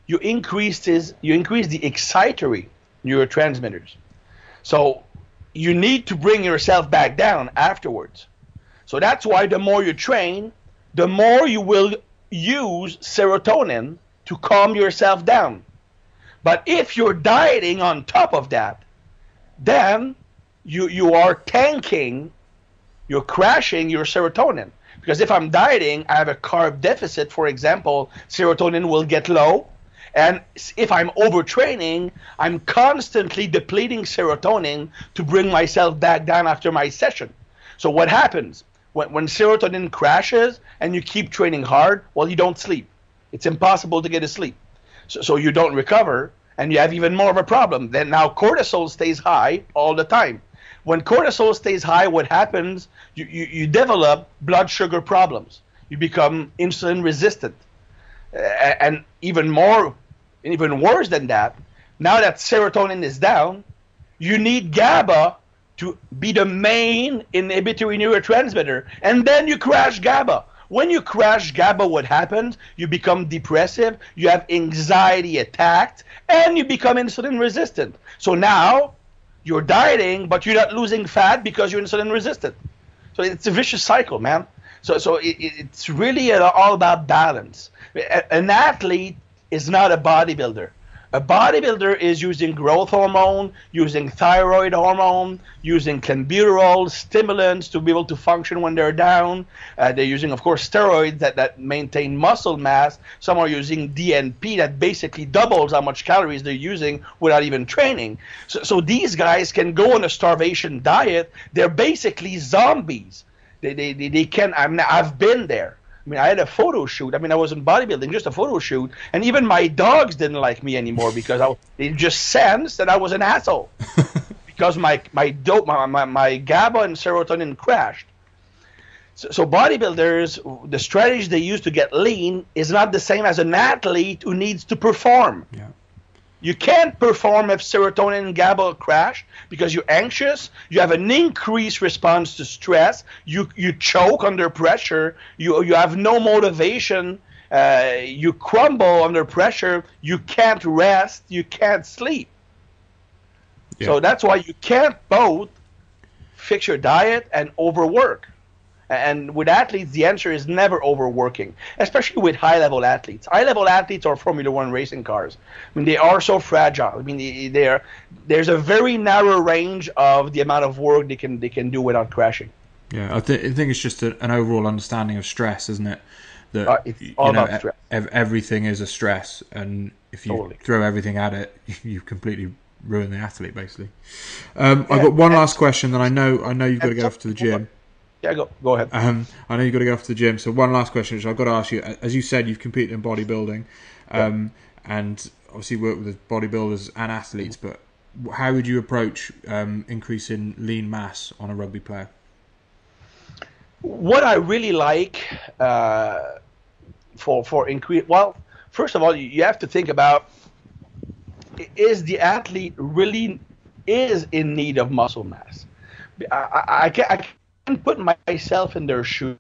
you increase the excitatory neurotransmitters. So you need to bring yourself back down afterwards. So that's why the more you train, the more you will use serotonin to calm yourself down. But if you're dieting on top of that, then you are tanking, you're crashing your serotonin. Because if I'm dieting, I have a carb deficit, for example, serotonin will get low. And if I'm overtraining, I'm constantly depleting serotonin to bring myself back down after my session. So what happens? When serotonin crashes and you keep training hard, well, you don't sleep. It's impossible to get to sleep. So you don't recover, and you have even more of a problem. Then now cortisol stays high all the time. When cortisol stays high, what happens? You develop blood sugar problems. You become insulin resistant. And even worse than that, now that serotonin is down, you need GABA to be the main inhibitory neurotransmitter, and then you crash GABA. when you crash, GABA, what happens? You become depressive, you have anxiety attacked, and you become insulin resistant. So now you're dieting, but you're not losing fat because you're insulin resistant. So it's a vicious cycle, man. So it's really all about balance. An athlete is not a bodybuilder. A bodybuilder is using growth hormone, using thyroid hormone, using clenbuterol, stimulants to be able to function when they're down. They're using, of course, steroids that maintain muscle mass. Some are using DNP that basically doubles how much calories they're using without even training. So these guys can go on a starvation diet. They're basically zombies. They can. I mean, I've been there. I mean, I had a photo shoot. I mean, I was in bodybuilding, just a photo shoot, and even my dogs didn't like me anymore because they just sensed that I was an asshole because my GABA and serotonin crashed. So bodybuilders, the strategy they use to get lean is not the same as an athlete who needs to perform.
Yeah. You
can't perform if serotonin and GABA crash because you're anxious, you have an increased response to stress, you choke under pressure, you have no motivation, you crumble under pressure, you can't rest, you can't sleep. Yeah. So that's why you can't both fix your diet and overwork. And with athletes, the answer is never overworking, especially with high-level athletes. High-level athletes are Formula One racing cars. I mean, they are so fragile. I mean, there's a very narrow range of the amount of work they can do without crashing.
Yeah, I think it's just an overall understanding of stress, isn't it? That
it's all about stress.
Everything is a stress, and if you throw everything at it, you completely ruin the athlete, basically. I've got one last question, then I know you've got to get off to the gym.
Yeah, go ahead.
I know you've got to go off to the gym, so one last question, which I've got to ask you. As you said, you've competed in bodybuilding, and obviously worked with bodybuilders and athletes, but how would you approach increasing lean mass on a rugby player?
What I really like for increase, well, first of all, you have to think about, is the athlete really is in need of muscle mass? I can put myself in their shoes,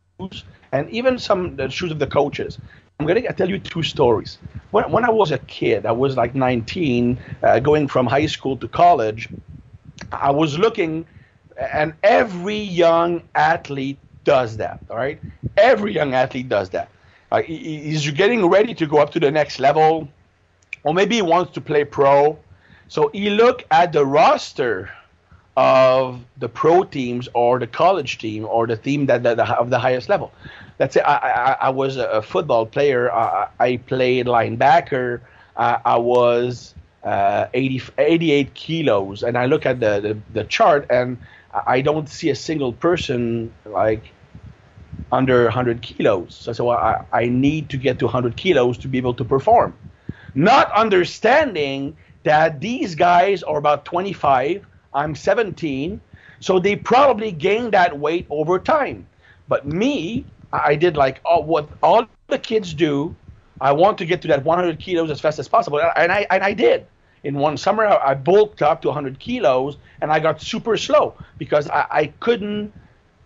and even the shoes of the coaches. I'm going to tell you two stories. When I was a kid, I was like 19, going from high school to college, I was looking, and every young athlete does that, all right? Every young athlete does that. He's getting ready to go up to the next level, or maybe he wants to play pro. So he look at the roster of the pro teams or the college team or the team that of the highest level. Let's say I was a football player. I played linebacker. I was 88 kilos, and I look at the chart, and I don't see a single person like under 100 kilos. So I need to get to 100 kilos to be able to perform. Not understanding that these guys are about 25. I'm 17, so they probably gained that weight over time. But me, I did like what all the kids do. I want to get to that 100 kilos as fast as possible, and I did. In one summer, I bulked up to 100 kilos, and I got super slow because I couldn't,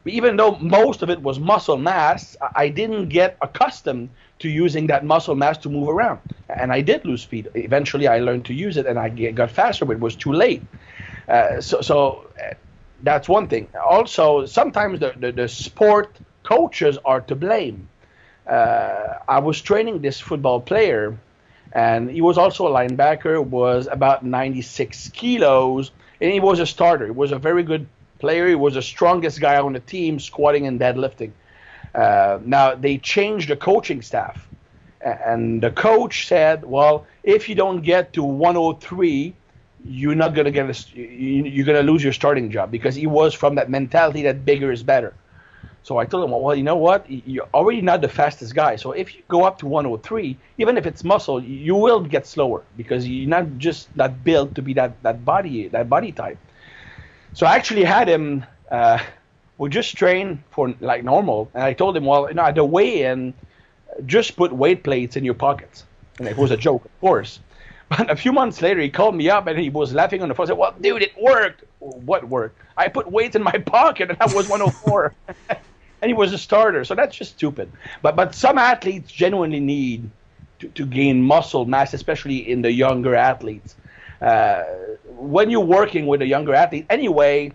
even though most of it was muscle mass, I didn't get accustomed to using that muscle mass to move around. And I did lose speed. Eventually, I learned to use it, and I got faster, but it was too late. So that's one thing. Also, sometimes the sport coaches are to blame. I was training this football player, and he was also a linebacker, was about 96 kilos, and he was a starter. He was a very good player. He was the strongest guy on the team, squatting and deadlifting. Now, they changed the coaching staff, and the coach said, well, if you don't get to 103, you're not going to you're going to lose your starting job, because he was from that mentality that bigger is better. So I told him, well, you know what? You're already not the fastest guy. So if you go up to 103, even if it's muscle, you will get slower because you're not built to be that body type. So I actually had him, we just train for like normal. And I told him, well, at the weigh-in, just put weight plates in your pockets. And it was a joke, of course. But a few months later, he called me up and he was laughing on the phone. I said, well, dude, it worked. What worked? I put weights in my pocket and I was 104. and he was a starter. So that's just stupid. But some athletes genuinely need to gain muscle mass, especially in the younger athletes. When you're working with a younger athlete, anyway,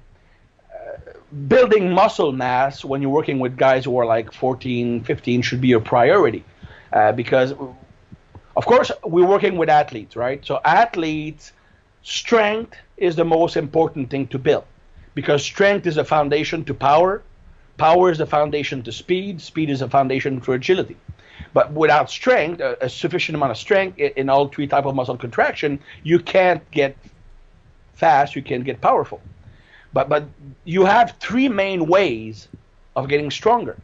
building muscle mass when you're working with guys who are like 14, 15 should be a priority. Because, of course, we're working with athletes, right? So athletes, strength is the most important thing to build, because strength is a foundation to power. Power is the foundation to speed. Speed is a foundation to agility. But without strength, a sufficient amount of strength in all three types of muscle contraction, you can't get fast, you can't get powerful. But you have three main ways of getting stronger.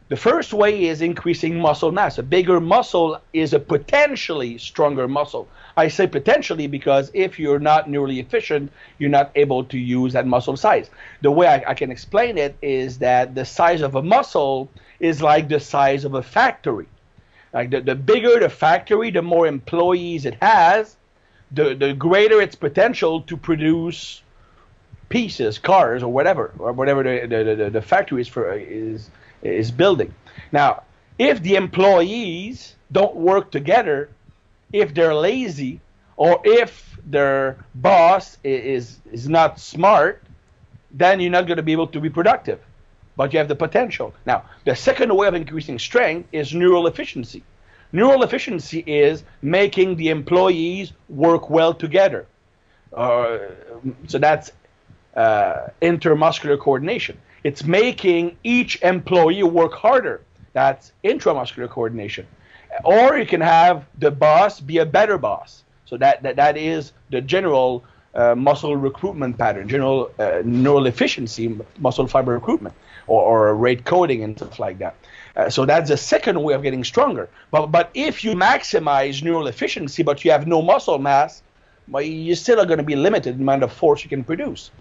The first way is increasing muscle mass. A bigger muscle is a potentially stronger muscle. I say potentially because if you're not neurally efficient, you're not able to use that muscle size. The way I can explain it is that the size of a muscle is like the size of a factory. Like the bigger the factory, the more employees it has, the greater its potential to produce pieces, cars, or whatever the factory is building. Now, if the employees don't work together, if they're lazy, or if their boss is not smart, then you're not going to be able to be productive. But you have the potential. Now, the second way of increasing strength is neural efficiency. Neural efficiency is making the employees work well together. So that's intermuscular coordination. It's making each employee work harder. That's intramuscular coordination. Or you can have the boss be a better boss. So that is the general muscle recruitment pattern, general neural efficiency, muscle fiber recruitment, or rate coding and stuff like that. So that's the second way of getting stronger. But if you maximize neural efficiency, but you have no muscle mass, well, you still are going to be limited in the amount of force you can produce.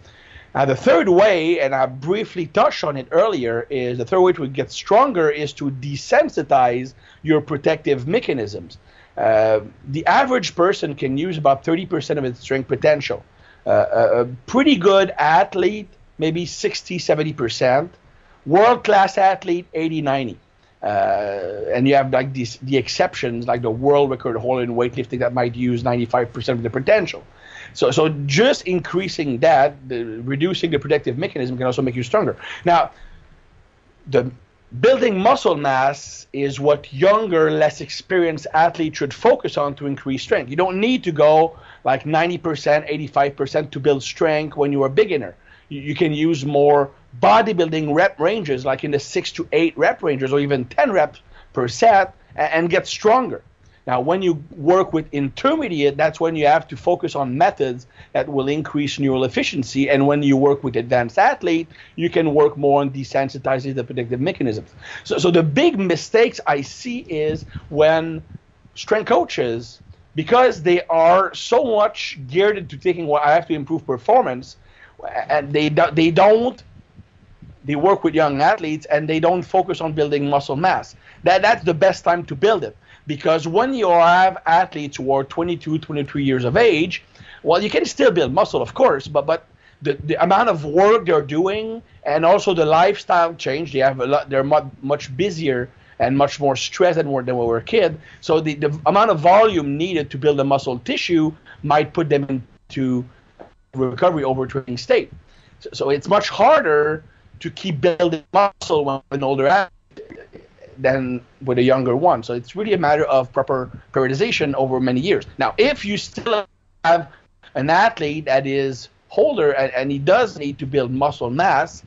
Now, the third way, and I briefly touched on it earlier, is the third way to get stronger is to desensitize your protective mechanisms. The average person can use about 30% of its strength potential. A pretty good athlete, maybe 60, 70%. World-class athlete, 80, 90. And you have like the exceptions, like the world record holder in weightlifting that might use 95% of the potential. So just increasing that, reducing the protective mechanism can also make you stronger. Now, the building muscle mass is what younger, less experienced athletes should focus on to increase strength. You don't need to go like 90%, 85% to build strength when you're a beginner. You can use more bodybuilding rep ranges, like in the 6 to 8 rep ranges, or even 10 reps per set, and get stronger. Now, when you work with intermediate, that's when you have to focus on methods that will increase neural efficiency. And when you work with advanced athlete, you can work more on desensitizing the protective mechanisms. So the big mistakes I see is when strength coaches, because they are so much geared into thinking, well, I have to improve performance, and they work with young athletes and they don't focus on building muscle mass. That's the best time to build it. Because when you have athletes who are 22, 23 years of age, well, you can still build muscle, of course, but the amount of work they're doing and also the lifestyle change, they're much busier and much more stressed than when they were a kid. So the amount of volume needed to build a muscle tissue might put them into recovery overtraining state. So it's much harder to keep building muscle when an older athlete than with a younger one. So it's really a matter of proper periodization over many years. Now, if you still have an athlete that is older and he does need to build muscle mass,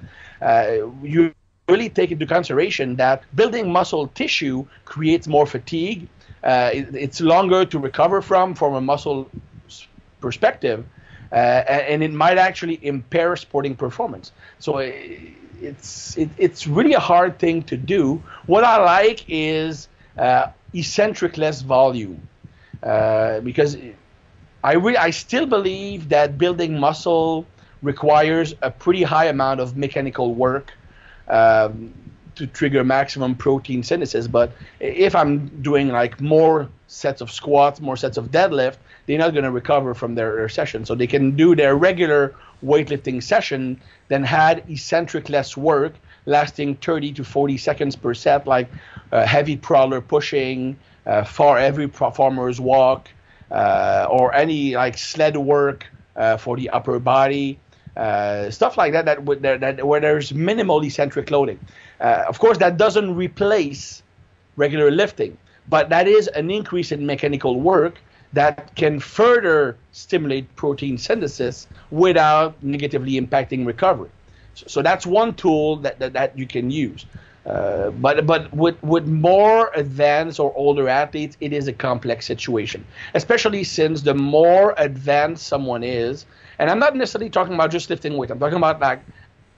you really take into consideration that building muscle tissue creates more fatigue. It's longer to recover from a muscle perspective, and it might actually impair sporting performance. So it's really a hard thing to do. What I like is eccentric less volume, because I still believe that building muscle requires a pretty high amount of mechanical work to trigger maximum protein synthesis. But if I'm doing like more sets of squats, more sets of deadlift, they're not going to recover from their session. So they can do their regular weightlifting session, then add eccentric less work lasting 30 to 40 seconds per set, like heavy prowler pushing, heavy farmer's walk, or any like sled work for the upper body, stuff like that where there's minimal eccentric loading. Of course, that doesn't replace regular lifting, but that is an increase in mechanical work that can further stimulate protein synthesis without negatively impacting recovery. So that's one tool that you can use. But with more advanced or older athletes, it is a complex situation, especially since the more advanced someone is, and I'm not necessarily talking about just lifting weight, I'm talking about like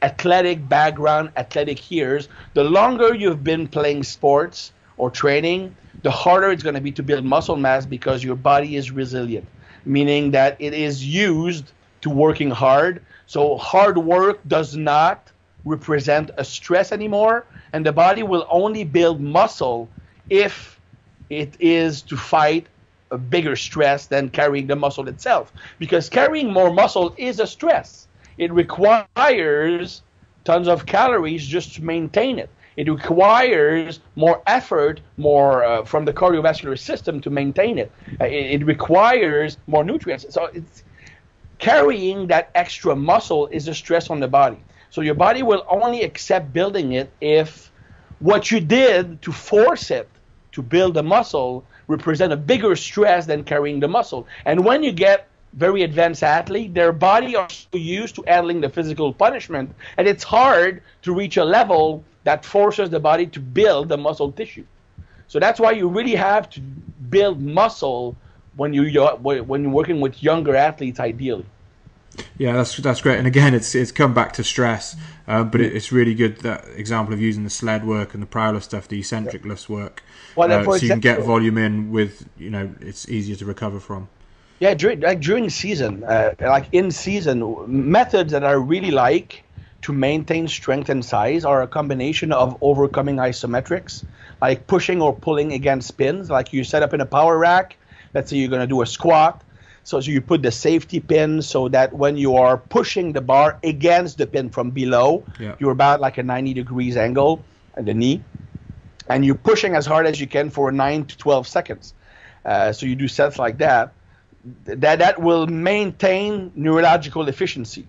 athletic background, athletic years. The longer you've been playing sports or training, the harder it's going to be to build muscle mass because your body is resilient, meaning that it is used to working hard. So hard work does not represent a stress anymore, and the body will only build muscle if it is to fight a bigger stress than carrying the muscle itself, because carrying more muscle is a stress. It requires tons of calories just to maintain it. It requires more effort, more from the cardiovascular system to maintain it. It requires more nutrients. So it's carrying that extra muscle is a stress on the body. So your body will only accept building it if what you did to force it to build the muscle represent a bigger stress than carrying the muscle. And when you get very advanced athlete, their body are so used to handling the physical punishment, and it's hard to reach a level that forces the body to build the muscle tissue. So that's why you really have to build muscle when you're working with younger athletes, ideally.
Yeah, that's great. And again, it's come back to stress, but it's really good, that example of using the sled work and the prowler stuff, the eccentric-less work, so you can get volume in with, it's easier to recover from.
Yeah, during season, like in season, methods that I really like to maintain strength and size are a combination of overcoming isometrics, like pushing or pulling against pins. Like you set up in a power rack, let's say you're going to do a squat. So you put the safety pin so that when you are pushing the bar against the pin from below, you're about like a 90 degrees angle at the knee, and you're pushing as hard as you can for 9 to 12 seconds. So you do sets like that. That will maintain neurological efficiency.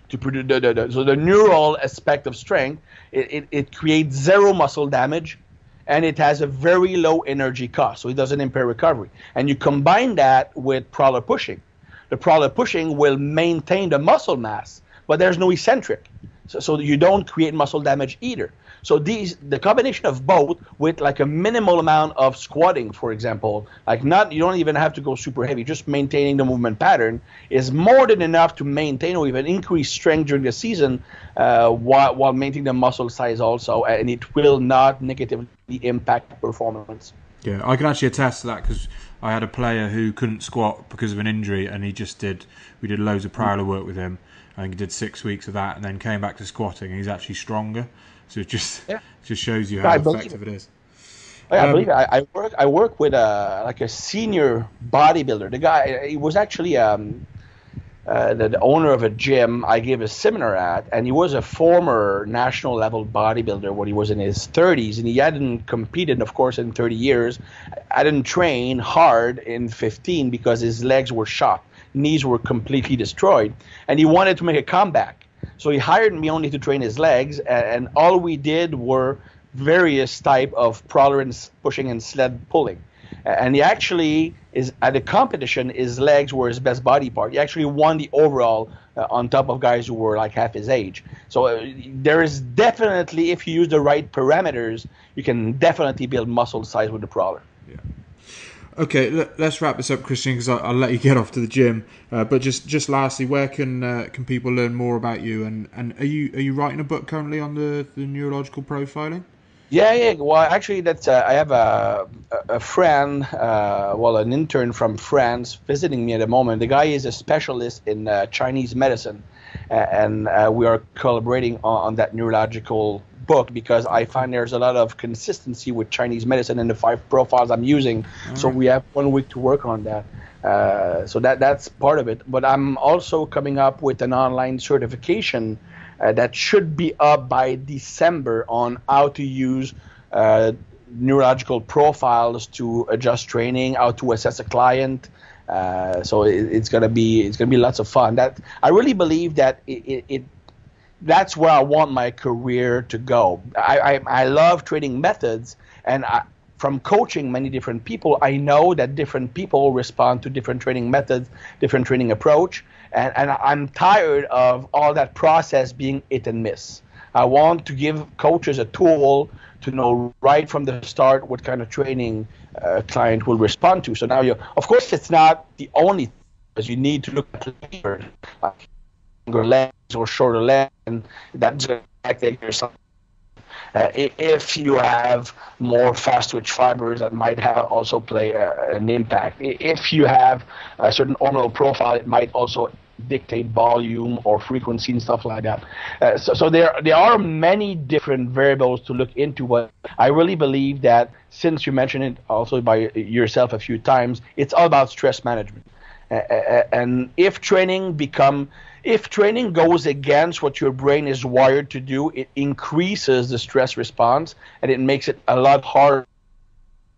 To produce so the neural aspect of strength, it creates zero muscle damage, and it has a very low energy cost, so it doesn't impair recovery. And you combine that with prowler pushing. The prowler pushing will maintain the muscle mass, but there's no eccentric, so you don't create muscle damage either. So the combination of both, with like a minimal amount of squatting, for example, like you don't even have to go super heavy, just maintaining the movement pattern is more than enough to maintain or even increase strength during the season, while maintaining the muscle size also, and it will not negatively impact performance.
Yeah, I can actually attest to that, because I had a player who couldn't squat because of an injury, and we did loads of prowler work with him. I think he did 6 weeks of that, and then came back to squatting, and he's actually stronger. So it just shows you how effective it is.
I believe it. I work with a senior bodybuilder. The guy, he was actually the owner of a gym I gave a seminar at, and he was a former national level bodybuilder when he was in his 30s, and he hadn't competed, of course, in 30 years. I didn't train hard in 15 because his legs were shot, knees were completely destroyed, and he wanted to make a comeback. So he hired me only to train his legs, and all we did were various type of prowler and pushing and sled pulling. And he actually is at a competition, his legs were his best body part. He actually won the overall on top of guys who were like half his age. So there is definitely, if you use the right parameters, you can definitely build muscle size with the prowler.
Yeah. Okay, let's wrap this up, Christian, because I'll let you get off to the gym. But just lastly, where can people learn more about you? And are you writing a book currently on the neurological profiling?
Yeah. Well, actually, that's I have a friend, an intern from France visiting me at the moment. The guy is a specialist in Chinese medicine, and we are collaborating on that neurological book because I find there's a lot of consistency with Chinese medicine in the 5 profiles I'm using. So we have 1 week to work on that. So that's part of it. But I'm also coming up with an online certification that should be up by December on how to use neurological profiles to adjust training, how to assess a client. So it's gonna be lots of fun. That I really believe that that's where I want my career to go. I love training methods, and from coaching many different people, I know that different people respond to different training methods, different training approach, and I'm tired of all that process being hit and miss. I want to give coaches a tool to know right from the start what kind of training a client will respond to. So now of course, it's not the only thing, because you need to look at like longer legs or shorter legs, and that's going to affect yourself. If you have more fast twitch fibers, that might also play an impact. If you have a certain hormonal profile, it might also dictate volume or frequency and stuff like that. So there are many different variables to look into, but I really believe that, since you mentioned it also by yourself a few times, it's all about stress management. And if training goes against what your brain is wired to do, it increases the stress response and it makes it a lot harder.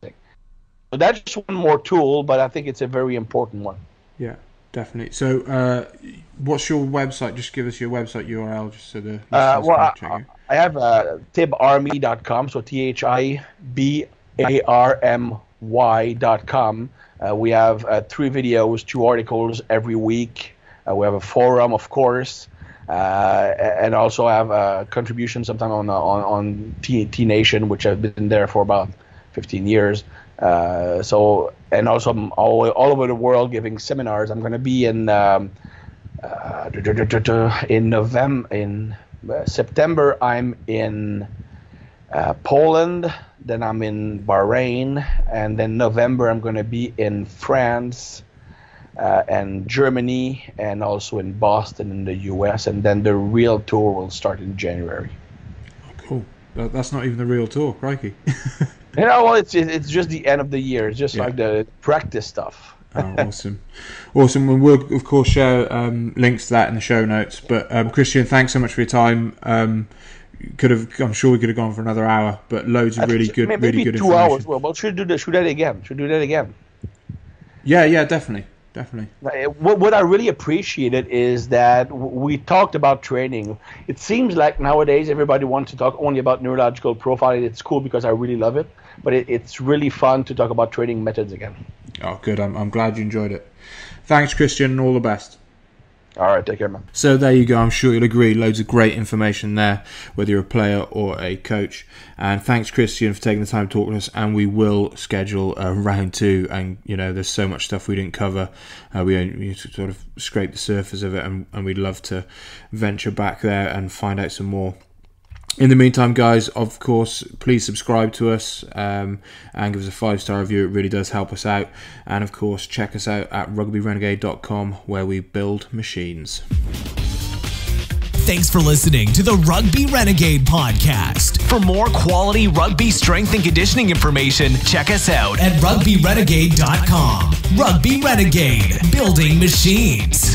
So that's just one more tool, but I think it's a very important one.
Yeah, definitely. So what's your website? Just give us your website URL just so the listeners can check it.
I have thibarmy.com, so thibarmy.com. We have 3 videos, 2 articles every week. We have a forum, of course, and also have a contribution sometime on T Nation, which I've been there for about 15 years. So, and also I'm all over the world giving seminars. I'm going to be in September. I'm in Poland, then I'm in Bahrain, and then November I'm going to be in France and Germany, and also in Boston in the US, and then the real tour will start in January.
Oh, cool. That's not even the real tour, crikey.
Well, it's just the end of the year. It's just like the practice stuff.
Oh, awesome. And we'll of course share links to that in the show notes. But Christian, thanks so much for your time. I'm sure we could have gone for another hour, but loads of really good information.
2 hours. Well, should do that again.
Yeah, definitely.
What I really appreciated is that we talked about training. It seems like nowadays everybody wants to talk only about neurological profiling. It's cool because I really love it, but it's really fun to talk about training methods again.
Oh, good. I'm glad you enjoyed it. Thanks, Christian, and all the best.
All right, take care, man.
So there you go. I'm sure you'll agree. Loads of great information there, whether you're a player or a coach. And thanks, Christian, for taking the time to talk to us. And we will schedule round 2. And, there's so much stuff we didn't cover. We sort of scraped the surface of it. And we'd love to venture back there and find out some more. In the meantime, guys, of course, please subscribe to us and give us a 5-star review. It really does help us out. And, of course, check us out at rugbyrenegade.com, where we build machines.
Thanks for listening to the Rugby Renegade Podcast. For more quality rugby strength and conditioning information, check us out at rugbyrenegade.com. Rugby Renegade, building machines.